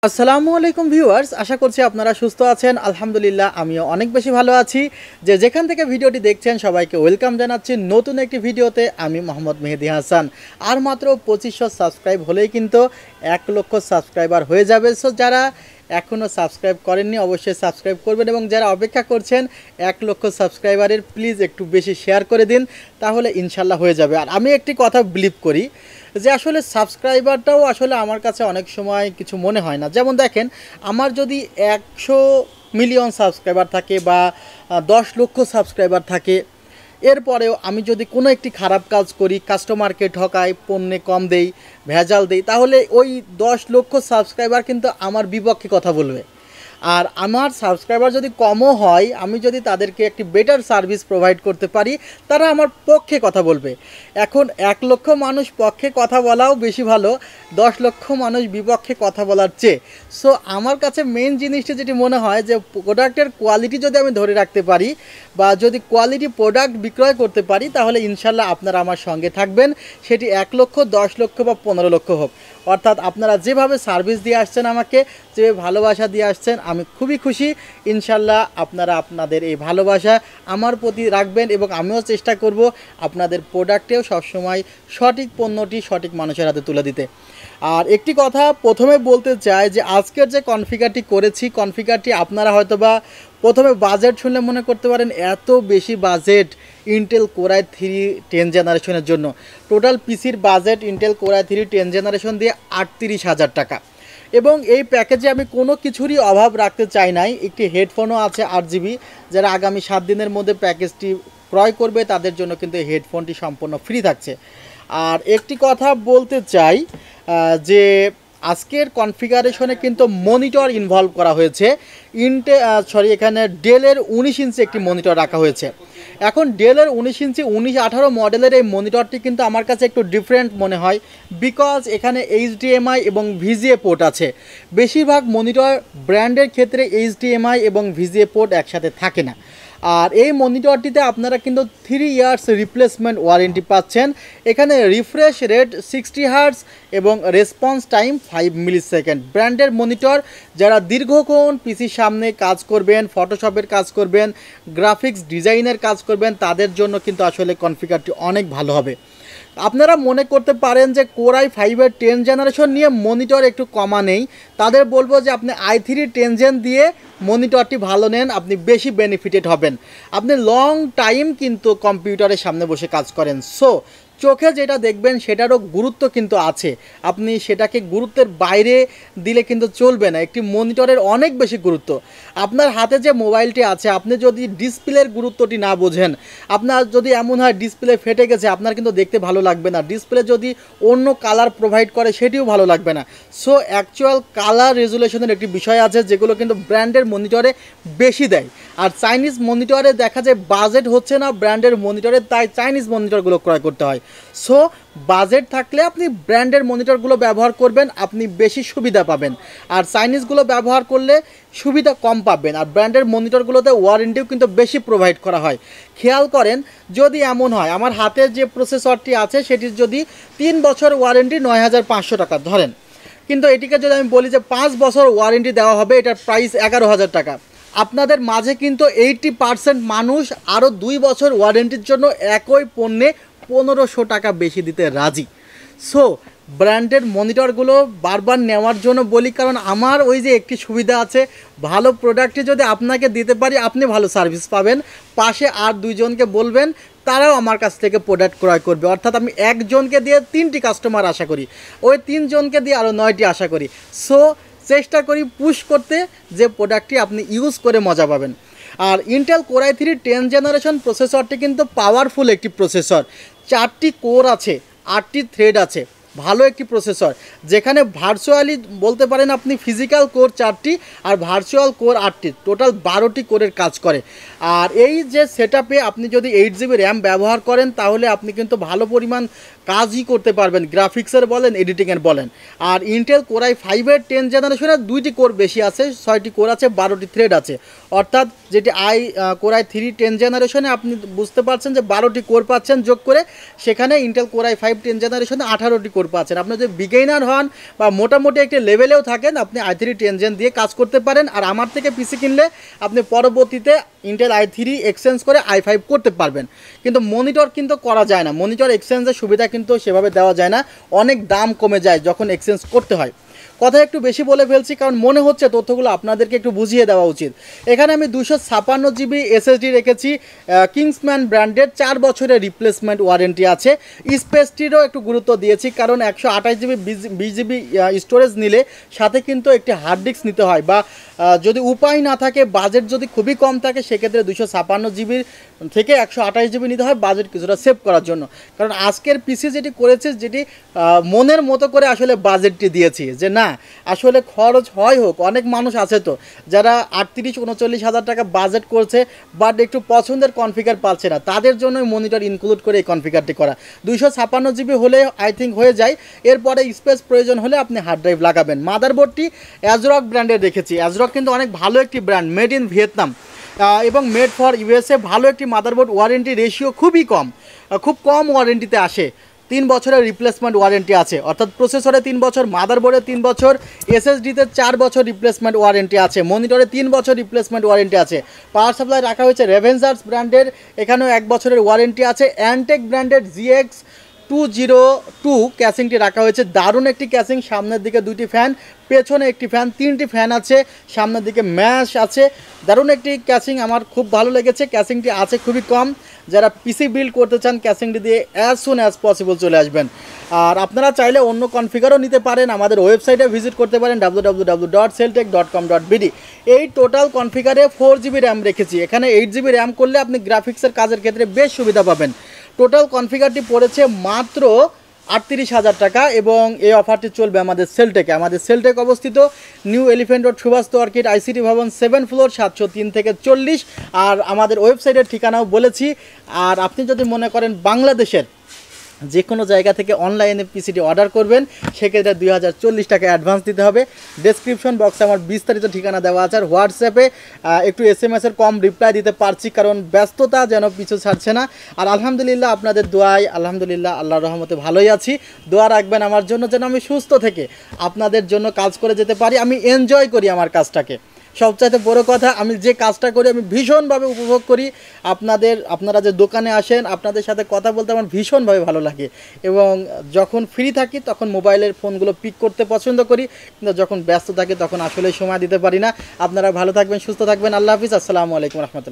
আসসালামু আলাইকুম ভিউয়ার্স, আশা করছি আপনারা সুস্থ আছেন। আলহামদুলিল্লাহ আমিও অনেক বেশি ভালো আছি। যেখান থেকে ভিডিওটি দেখছেন সবাইকে ওয়েলকাম জানাচ্ছি নতুন একটি ভিডিওতে। আমি মোহাম্মদ মেহেদি হাসান। আর মাত্র 2500 সাবস্ক্রাইব হলেই কিন্তু 1 লক্ষ সাবস্ক্রাইবার হয়ে যাবে। সো যারা এখনও সাবস্ক্রাইব করেননি অবশ্যই সাবস্ক্রাইব করবেন, এবং যারা অপেক্ষা করছেন 1 লক্ষ সাবস্ক্রাইবারের প্লিজ একটু বেশি শেয়ার করে দিন, তাহলে ইনশাল্লাহ হয়ে যাবে। আর আমি একটি কথা বিলিভ করি যে আসলে সাবস্ক্রাইবারটাও আসলে আমার কাছে অনেক সময় কিছু মনে হয় না। যেমন দেখেন, আমার যদি 100 মিলিয়ন সাবস্ক্রাইবার থাকে বা 10 লক্ষ সাবস্ক্রাইবার থাকে, এরপরেও আমি যদি কোনো একটি খারাপ কাজ করি, কাস্টমারকে ঠকাই, পণ্যে কম দেই, ভেজাল দেই, তাহলে ওই 10 লক্ষ সাবস্ক্রাইবার কিন্তু আমার বিপক্ষে কথা বলবে। আর আমার সাবস্ক্রাইবার যদি কমও হয়, আমি যদি তাদেরকে একটি বেটার সার্ভিস প্রোভাইড করতে পারি, তারা আমার পক্ষে কথা বলবে। এখন 1 লক্ষ মানুষ পক্ষে কথা বলাও বেশি ভালো 10 লক্ষ মানুষ বিপক্ষে কথা বলার চেয়ে। সো আমার কাছে মেন জিনিসটা যেটি মনে হয় যে প্রোডাক্টের কোয়ালিটি যদি আমি ধরে রাখতে পারি বা যদি কোয়ালিটি প্রোডাক্ট বিক্রয় করতে পারি, তাহলে ইনশাল্লাহ আপনারা আমার সঙ্গে থাকবেন। সেটি 1 লক্ষ, 10 লক্ষ বা 15 লক্ষ হোক। অর্থাৎ আপনারা যেভাবে সার্ভিস দিয়ে আসছেন, আমাকে যেভাবে ভালোবাসা দিয়ে আসছেন, আমি খুবই খুশি। ইনশাল্লাহ আপনারা আপনাদের এই ভালোবাসা আমার প্রতি রাখবেন, এবং আমিও চেষ্টা করব আপনাদের প্রোডাক্টেও সবসময় সঠিক পণ্যটি সঠিক মানুষের হাতে তুলে দিতে। আর একটি কথা প্রথমে বলতে চাই যে আজকের যে কনফিগারটি করেছি, কনফিগারটি আপনারা হয়তোবা প্রথমে বাজেট শুনলে মনে করতে পারেন এত বেশি বাজেট ইন্টেল কোর i3 10 জেনারেশনের জন্য। টোটাল পিসির budget Intel core i3 10 generation দিয়ে 38,000 টাকা, এবং এই প্যাকেজে আমি কোনো কিছুরই অভাব রাখতে চাই নাই। একটি হেডফোনও আছে RGB, যারা আগামী 7 দিনের মধ্যে প্যাকেজটি ক্রয় করবে তাদের জন্য কিন্তু এই হেডফোনটি সম্পূর্ণ ফ্রি থাকছে। আর একটি কথা বলতে চাই যে আজকের কনফিগারেশনে কিন্তু মনিটর ইনভলভ করা হয়েছে। এখানে ডেলের 19 ইঞ্চি একটি মনিটর রাখা হয়েছে। এখন ডেলের 19 ইঞ্চি 1918 মডেলের এই মনিটরটি কিন্তু আমার কাছে একটু ডিফারেন্ট মনে হয়, বিকজ এখানে HDMI এবং VGA পোর্ট আছে। বেশিরভাগ মনিটর ব্র্যান্ডের ক্ষেত্রে HDMI এবং VGA পোর্ট একসাথে থাকে না। আর এই মনিটরটিতে আপনারা কিন্তু 3 ইয়ার্স রিপ্লেসমেন্ট ওয়ারেন্টি পাচ্ছেন। এখানে রিফ্রেশ রেট 60 হার্টজ এবং রেসপন্স টাইম 5 মিলিসেকেন্ড। ব্র্যান্ডের মনিটর, যারা দীর্ঘক্ষণ পিসির সামনে কাজ করবেন, ফটোশপের কাজ করবেন, গ্রাফিক্স ডিজাইনের কাজ করবেন, তাদের জন্য কিন্তু আসলে কনফিগারটি অনেক ভালো হবে। আপনারা মনে করতে পারেন যে কোর i5-এর 10 জেনারেশন নিয়ে মনিটর একটু কমা নেই, তাদের বলবো যে আপনি i3 10 জেন দিয়ে মনিটরটি ভালো নেন, আপনি বেশি বেনিফিটেড হবেন। আপনি লং টাইম কিন্তু কম্পিউটারের সামনে বসে কাজ করেন, সো চোখে যেটা দেখবেন সেটারও গুরুত্ব কিন্তু আছে। আপনি সেটাকে গুরুত্বের বাইরে দিলে কিন্তু চলবে না। একটি মনিটরের অনেক বেশি গুরুত্ব। আপনার হাতে যে মোবাইলটি আছে, আপনি যদি ডিসপ্লের গুরুত্বটি না বোঝেন, আপনার যদি এমন হয় ডিসপ্লে ফেটে গেছে, আপনার কিন্তু দেখতে ভালো লাগবে না। ডিসপ্লে যদি অন্য কালার প্রোভাইড করে, সেটিও ভালো লাগবে না। সো অ্যাকচুয়াল কালার রেজুলেশনের একটি বিষয় আছে, যেগুলো কিন্তু ব্র্যান্ডের মনিটরে বেশি দেয়। আর চাইনিজ মনিটরে দেখা যায় বাজেট হচ্ছে না ব্র্যান্ডের মনিটরে, তাই চাইনিজ মনিটরগুলো ক্রয় করতে হয়। সো বাজেট থাকলে আপনি ব্র্যান্ডের মনিটরগুলো ব্যবহার করবেন, আপনি বেশি সুবিধা পাবেন। আর চাইনিজগুলো ব্যবহার করলে সুবিধা কম পাবেন। আর ব্র্যান্ডের মনিটরগুলোতে ওয়ারেন্টিও কিন্তু বেশি প্রোভাইড করা হয়। খেয়াল করেন, যদি এমন হয় আমার হাতে যে প্রসেসরটি আছে সেটির যদি 3 বছর ওয়ারেন্টি 9,500 টাকা ধরেন, কিন্তু এটিকে যদি আমি বলি যে 5 বছর ওয়ারেন্টি দেওয়া হবে, এটার প্রাইস 11,000 টাকা। আপনাদের মাঝে কিন্তু 80% মানুষ আরও 2 বছর ওয়ারেন্টির জন্য একই পণ্যে 1500 টাকা বেশি দিতে রাজি। সো ব্র্যান্ডের মনিটরগুলো বারবার নেওয়ার জন্য বলি, কারণ আমার ওই যে একটি সুবিধা আছে, ভালো প্রোডাক্টটি যদি আপনাকে দিতে পারি, আপনি ভালো সার্ভিস পাবেন, পাশে আর 2 জনকে বলবেন, তারাও আমার কাছ থেকে প্রোডাক্ট ক্রয় করবে। অর্থাৎ আমি 1 জনকে দিয়ে 3টি কাস্টমার আশা করি, ওই 3 জনকে দিয়ে আরও 9টি আশা করি। সো চেষ্টা করি পুশ করতে, যে প্রোডাক্টটি আপনি ইউজ করে মজা পাবেন। আর ইন্টেল কোর i3 10 জেনারেশন প্রসেসরটি কিন্তু পাওয়ারফুল একটি প্রসেসর। 4টি কোর আছে, 8টি থ্রেড আছে, ভালো একটি প্রসেসর, যেখানে ভার্চুয়ালি বলতে পারেন আপনি ফিজিক্যাল কোর 4টি আর ভার্চুয়াল কোর 8টি, টোটাল 12টি কোরের কাজ করে। আর এই যে সেটআপে আপনি যদি 8 GB র্যাম ব্যবহার করেন, তাহলে আপনি কিন্তু ভালো পরিমাণ কাজই করতে পারবেন, গ্রাফিক্সের বলেন, এডিটিংয়ের বলেন। আর ইন্টেল কোরাই 5-এর 10 জেনারেশনের 2টি কোর বেশি আছে, 6টি কোর আছে, 12টি থ্রেড আছে। অর্থাৎ যেটি কোরাই 3 10 জেনারেশনে আপনি বুঝতে পারছেন যে 12টি কোর পাচ্ছেন যোগ করে, সেখানে ইন্টেল কোরাই 5 10 জেনারেশনে 18টি কোর পাচ্ছেন। আপনি যদি বিগিনার হন বা মোটামুটি একটি লেভেলেও থাকেন, আপনি i3 10 জেন দিয়ে কাজ করতে পারেন। আর আমার থেকে পিসি কিনলে আপনি পরবর্তীতে ইন্টেল i3 এক্সচেঞ্জ করে i5 করতে পারবেন। কিন্তু মনিটর কিন্তু করা যায় না, মনিটর এক্সচেঞ্জের সুবিধা কিন্তু সেভাবে দেওয়া যায় না, অনেক দাম কমে যায় যখন এক্সচেঞ্জ করতে হয়। কথা একটু বেশি বলে ফেলছি, কারণ মনে হচ্ছে তথ্যগুলো আপনাদেরকে একটু বুঝিয়ে দেওয়া উচিত। এখানে আমি 256 জিবি এসএসডি রেখেছি, কিংসম্যান ব্র্যান্ডের, 4 বছরের রিপ্লেসমেন্ট ওয়ারেন্টি আছে। স্পেসটিরও একটু গুরুত্ব দিয়েছি, কারণ 128 জিবি 20 জিবি স্টোরেজ নিলে সাথে কিন্তু একটি হার্ড ডিস্ক নিতে হয়, বা যদি উপায় না থাকে, বাজেট যদি খুবই কম থাকে, সেক্ষেত্রে 256 জিবির থেকে 128 জিবি নিতে হয় বাজেট কিছুটা সেভ করার জন্য। কারণ আজকের পিসি যেটি করেছে, যেটি মনের মতো করে আসলে বাজেটটি দিয়েছি, যে না আসলে খরচ হয় হোক, অনেক মানুষ আছে তো যারা 38-39 হাজার টাকা বাজেট করছে বাট একটু পছন্দের কনফিগার পাচ্ছে না, তাদের জন্যই মনিটর ইনক্লুড করে এই কনফিগারটি করা। 256 জিবি হলে আই থিঙ্ক হয়ে যায়। এরপরে স্পেস প্রয়োজন হলে আপনি হার্ড ড্রাইভ লাগাবেন। মাদারবোর্ডটি অ্যাজরক ব্র্যান্ডের রেখেছি। অ্যাজরক কিন্তু অনেক ভালো একটি ব্র্যান্ড, মেড ইন ভিয়েতনাম এবং মেড ফর ইউএসএ। ভালো একটি মাদারবোর্ড, ওয়ারেন্টি রেশিও খুবই কম, খুব কম ওয়ারেন্টিতে আসে। 3 বছরের রিপ্লেসমেন্ট ওয়ারেন্টি আছে, অর্থাৎ প্রসেসরে 3 বছর, মাদারবোর্ডে 3 বছর, এসএসডিতে 4 বছর রিপ্লেসমেন্ট ওয়ারেন্টি আছে, মনিটরে 3 বছর রিপ্লেসমেন্ট ওয়ারেন্টি আছে। পাওয়ার সাপ্লাই রাখা হয়েছে রেভেনজার্স ব্র্যান্ডের, এখানেও 1 বছরের ওয়ারেন্টি আছে। অ্যান্টেক ব্র্যান্ডের GX 202 ক্যাসিংটি রাখা হয়েছে। দারুণ একটি ক্যাসিং, সামনের দিকে 2টি ফ্যান, পেছনে একটি ফ্যান, 3টি ফ্যান আছে, সামনের দিকে ম্যাশ আছে। দারুণ একটি ক্যাসিং, আমার খুব ভালো লেগেছে। ক্যাসিংটি আছে খুবই কম, যারা পিসি বিল্ড করতে চান ক্যাসিংটি দিয়ে অ্যাজ সুন অ্যাজ পসিবল চলে আসবেন। আর আপনারা চাইলে অন্য কনফিগারও নিতে পারেন, আমাদের ওয়েবসাইটে ভিজিট করতে পারেন www.celltech.com.bd। এই টোটাল কনফিগারে 4 জিবি র্যাম রেখেছি, এখানে 8 জিবি র্যাম করলে আপনি গ্রাফিক্সের কাজের ক্ষেত্রে বেশ সুবিধা পাবেন। টোটাল কনফিগারটি পড়েছে মাত্র 38,000 টাকা, এবং এই অফারটি চলবে আমাদের সেলটেকে। আমাদের সেলটেক অবস্থিত new elephant road, Subhash orchid, ICT Bhaban, 7 floor, 703 থেকে 40। আর আমাদের ওয়েবসাইটের ঠিকানাও বলেছি। আর আপনি যদি মনে করেন বাংলাদেশের যে কোনো জায়গা থেকে অনলাইনে পিসিটি অর্ডার করবেন, সেক্ষেত্রে 2040 টাকা অ্যাডভান্স দিতে হবে। ডেসক্রিপশন বক্সে আমার বিস্তারিত ঠিকানা দেওয়া আছে। আর হোয়াটসঅ্যাপে একটু SMS-এর কম রিপ্লাই দিতে পারছি, কারণ ব্যস্ততা যেন পিছু ছাড়ছে না। আর আলহামদুলিল্লাহ আপনাদের দোয়ায় আলহামদুলিল্লাহ আল্লাহর রহমতে ভালোই আছি। দোয়া রাখবেন আমার জন্য, যেন আমি সুস্থ থেকে আপনাদের জন্য কাজ করে যেতে পারি। আমি এনজয় করি আমার কাজটাকে। সবচাইতে বড় কথা, আমি যে কাজটা করি আমি ভীষণভাবে উপভোগ করি। আপনারা যে দোকানে আসেন, আপনাদের সাথে কথা বলতে আমার ভীষণভাবে ভালো লাগে, এবং যখন ফ্রি থাকি তখন মোবাইলের ফোনগুলো পিক করতে পছন্দ করি, কিন্তু যখন ব্যস্ত থাকি তখন আসলে সময় দিতে পারি না। আপনারা ভালো থাকবেন, সুস্থ থাকবেন। আল্লাহ হাফিজ, আসসালামু আলাইকুম রহমতুল্লাহ।